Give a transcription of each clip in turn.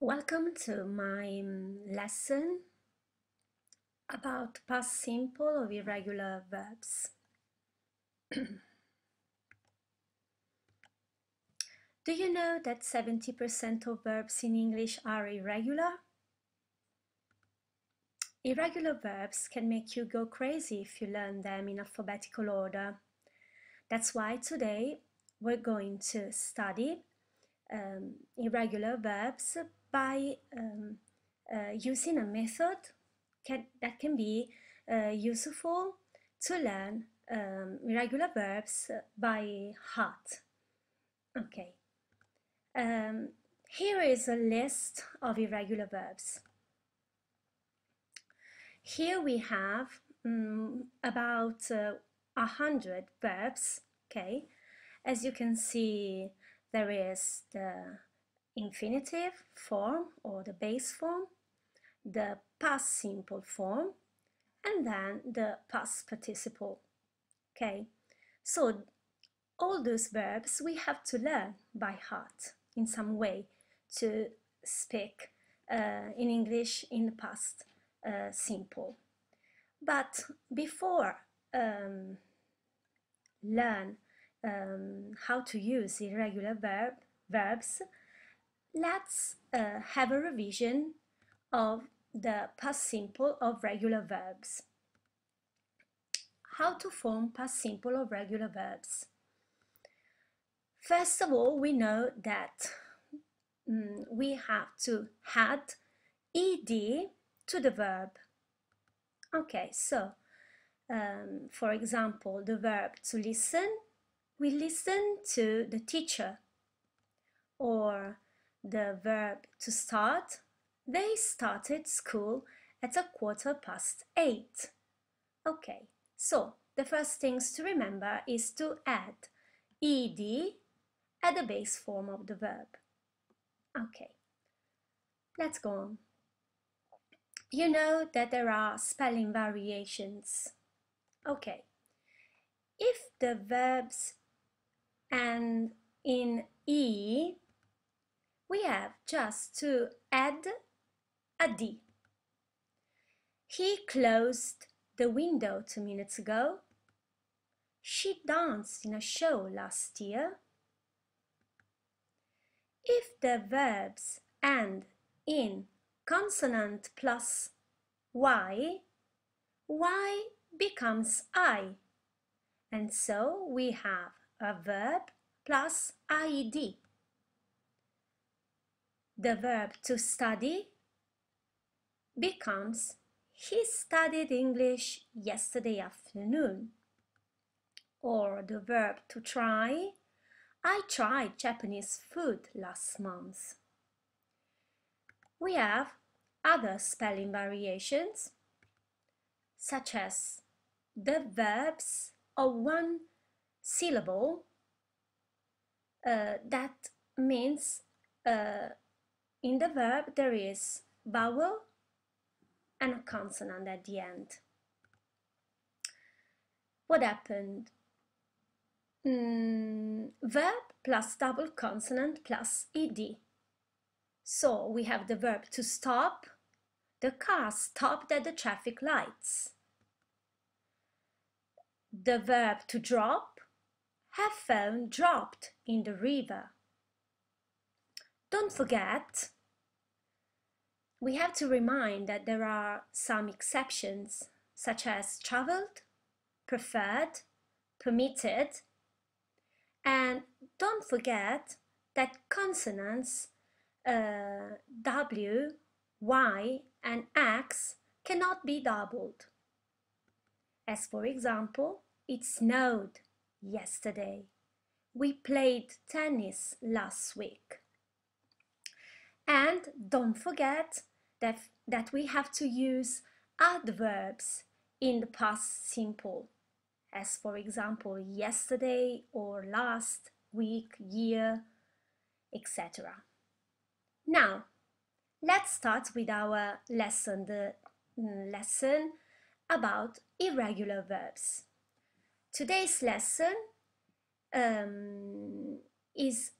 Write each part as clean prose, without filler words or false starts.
Welcome to my lesson about past simple of irregular verbs. Do you know that 70% of verbs in English are irregular? Irregular verbs can make you go crazy if you learn them in alphabetical order. That's why today we're going to study irregular verbs by using a method that can be useful to learn irregular verbs by heart. Okay. Here is a list of irregular verbs. Here we have about 100 verbs. Okay. As you can see, there is the infinitive form or the base form, the past simple form, and then the past participle. Okay, so all those verbs we have to learn by heart in some way to speak in English in the past simple. But before learn how to use irregular verbs, let's have a revision of the past simple of regular verbs. How to form past simple of regular verbs? First of all, we know that we have to add ed to the verb. Okay, so for example, the verb to listen, we listen to the teacher. Or the verb to start, they started school at 8:15. Okay, so the first things to remember is to add ed at the base form of the verb. Okay, let's go on. You know that there are spelling variations. Okay, if the verbs end in e, we have just to add a d. He closed the window 2 minutes ago. She danced in a show last year. If the verbs end in consonant plus y becomes I, and so we have a verb plus id. The verb to study becomes he studied English yesterday afternoon. Or the verb to try, I tried Japanese food last month. We have other spelling variations, such as the verbs of one syllable. That means in the verb there is vowel and a consonant at the end. What happened? Verb plus double consonant plus ed. So we have the verb to stop. The car stopped at the traffic lights. The verb to drop. Her phone dropped in the river. Don't forget, we have to remind that there are some exceptions, such as traveled, preferred, permitted, and don't forget that consonants W, Y, and X cannot be doubled. As for example, it snowed yesterday. We played tennis last week. And don't forget that we have to use adverbs in the past simple, as for example, yesterday or last week, year, etc. Now, let's start with our lesson, the lesson about irregular verbs. Today's lesson is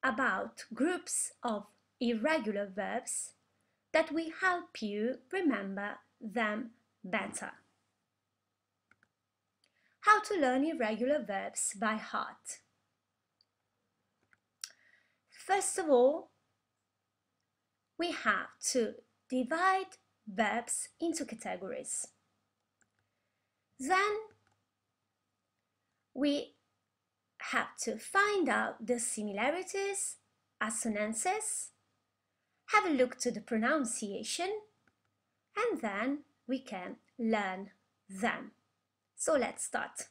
about groups of irregular verbs that will help you remember them better. How to learn irregular verbs by heart. First of all, we have to divide verbs into categories. Then we have to find out the similarities, assonances, have a look to the pronunciation, and then we can learn them. So let's start.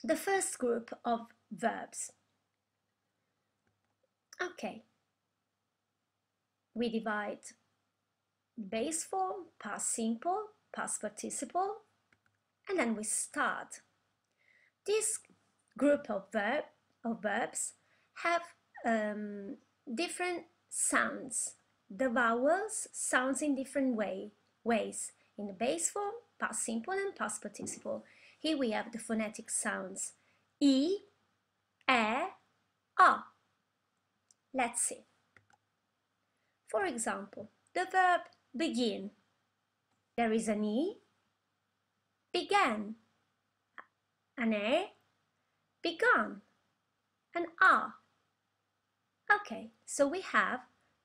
The first group of verbs. Okay. We divide base form, past simple, past participle, and then we start. This group of verbs have different sounds. The vowels sounds in different ways in the base form, past simple and past participle. Here we have the phonetic sounds E, E, A. Let's see. For example, the verb begin. There is an E, began, an E, begun, an A. Okay, so we have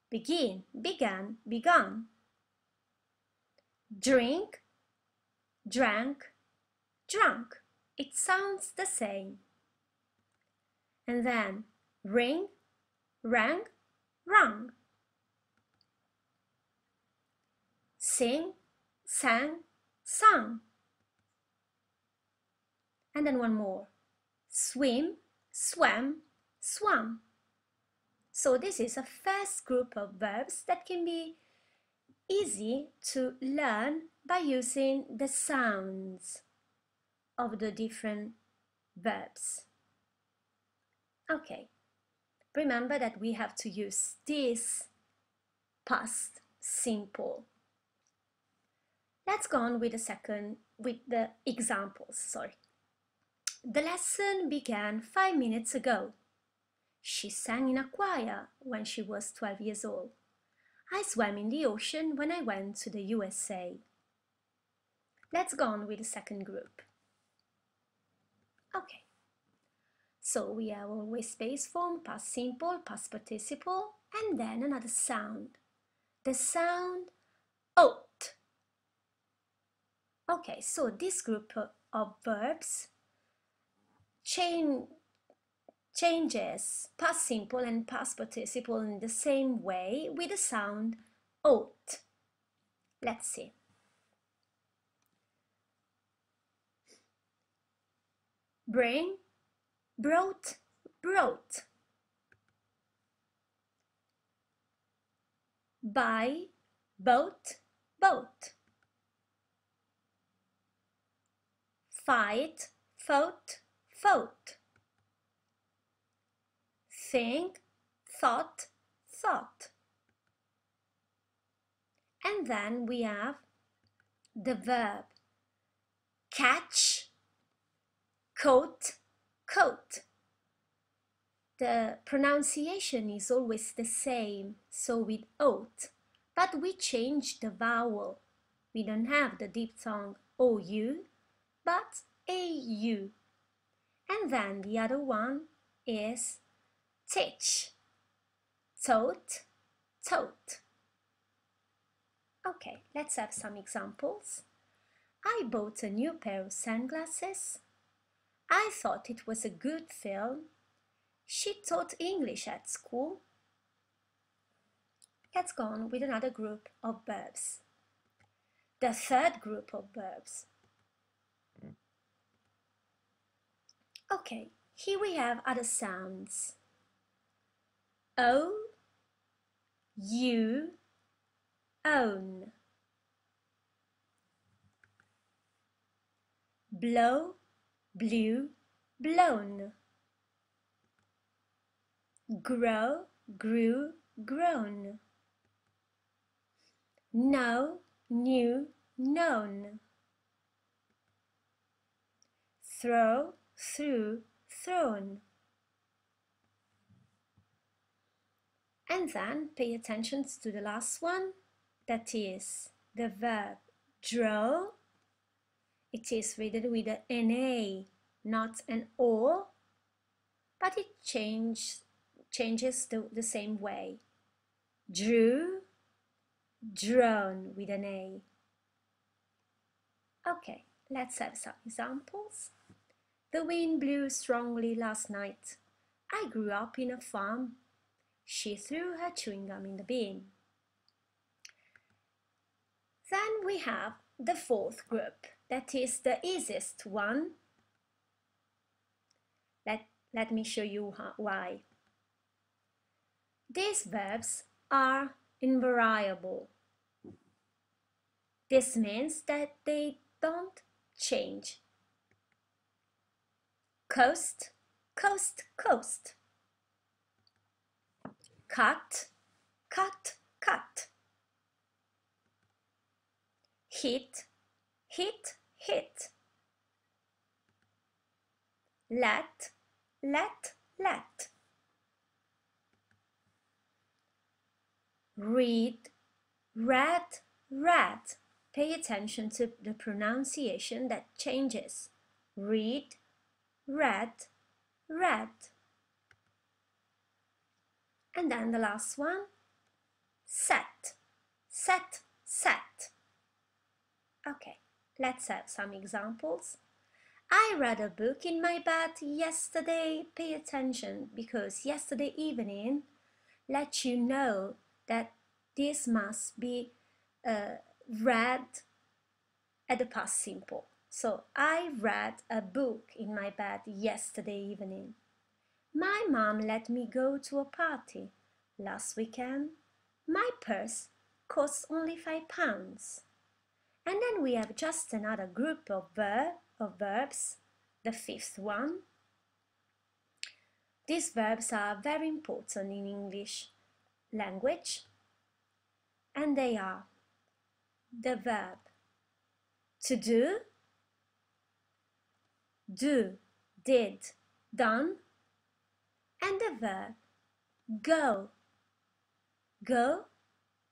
begin, began, begun. Drink, drank, drunk. It sounds the same. And then ring, rang, rung. Sing, sang, sung. And then one more. Swim, swam, swum. So this is a first group of verbs that can be easy to learn by using the sounds of the different verbs. Okay, remember that we have to use this past simple. Let's go on with the examples, sorry. The lesson began 5 minutes ago. She sang in a choir when she was 12 years old. I swam in the ocean when I went to the USA. Let's go on with the second group. Okay. So we have always base form, past simple, past participle, and then another sound. The sound oat. Okay, so this group of verbs changes past simple and past participle in the same way with the sound oat. Let's see. Bring, brought, brought. Buy, bought, bought. Fight, fought, fought. Think, thought, thought. And then we have the verb catch, coat, coat. The pronunciation is always the same, so with oat, but we change the vowel. We don't have the diphthong OU, but AU. And then the other one is teach, tote, tote. Okay, let's have some examples. I bought a new pair of sunglasses. I thought it was a good film. She taught English at school. Let's go on with another group of verbs. The third group of verbs. Okay, here we have other sounds. O, U, own. Blow, blew, blown. Grow, grew, grown. Know, knew, known. Throw, threw, thrown. And then pay attention to the last one, that is the verb draw. It is written with an A, not an O, but it changes the same way. Drew, drawn with an A. Okay, let's have some examples. The wind blew strongly last night. I grew up in a farm. She threw her chewing gum in the bin. Then we have the fourth group, that is the easiest one. Let me show you why. These verbs are invariable. This means that they don't change. Coast, coast, coast. Cut, cut, cut. Hit, hit, hit. Let, let, let. Read, read, read. Pay attention to the pronunciation that changes. Read, read, read. And then the last one, set, set, set. Okay, let's have some examples. I read a book in my bed yesterday. Pay attention, because yesterday evening let you know that this must be read at the past simple. So I read a book in my bed yesterday evening. My mom let me go to a party last weekend. My purse costs only £5. And then we have just another group of verbs, the fifth one. These verbs are very important in English language, and they are the verb to do, did, done, and the verb go,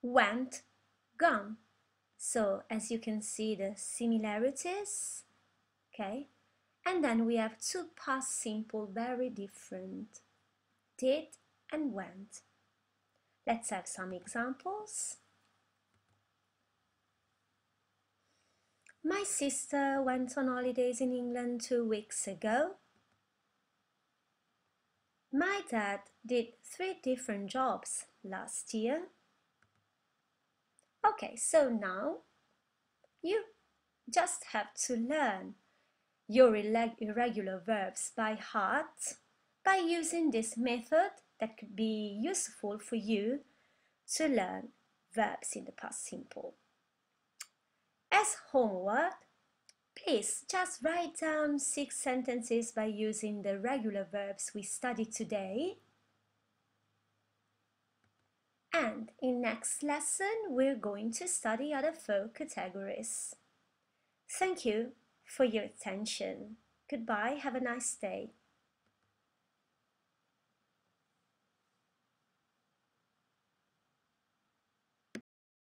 went, gone. So as you can see the similarities, okay? And then we have two past simple very different, did and went. Let's have some examples. My sister went on holidays in England 2 weeks ago. My dad did 3 different jobs last year. Okay, so now you just have to learn your irregular verbs by heart by using this method that could be useful for you to learn verbs in the past simple. As homework, please just write down 6 sentences by using the regular verbs we studied today. And in next lesson, we're going to study other 4 categories. Thank you for your attention. Goodbye, have a nice day.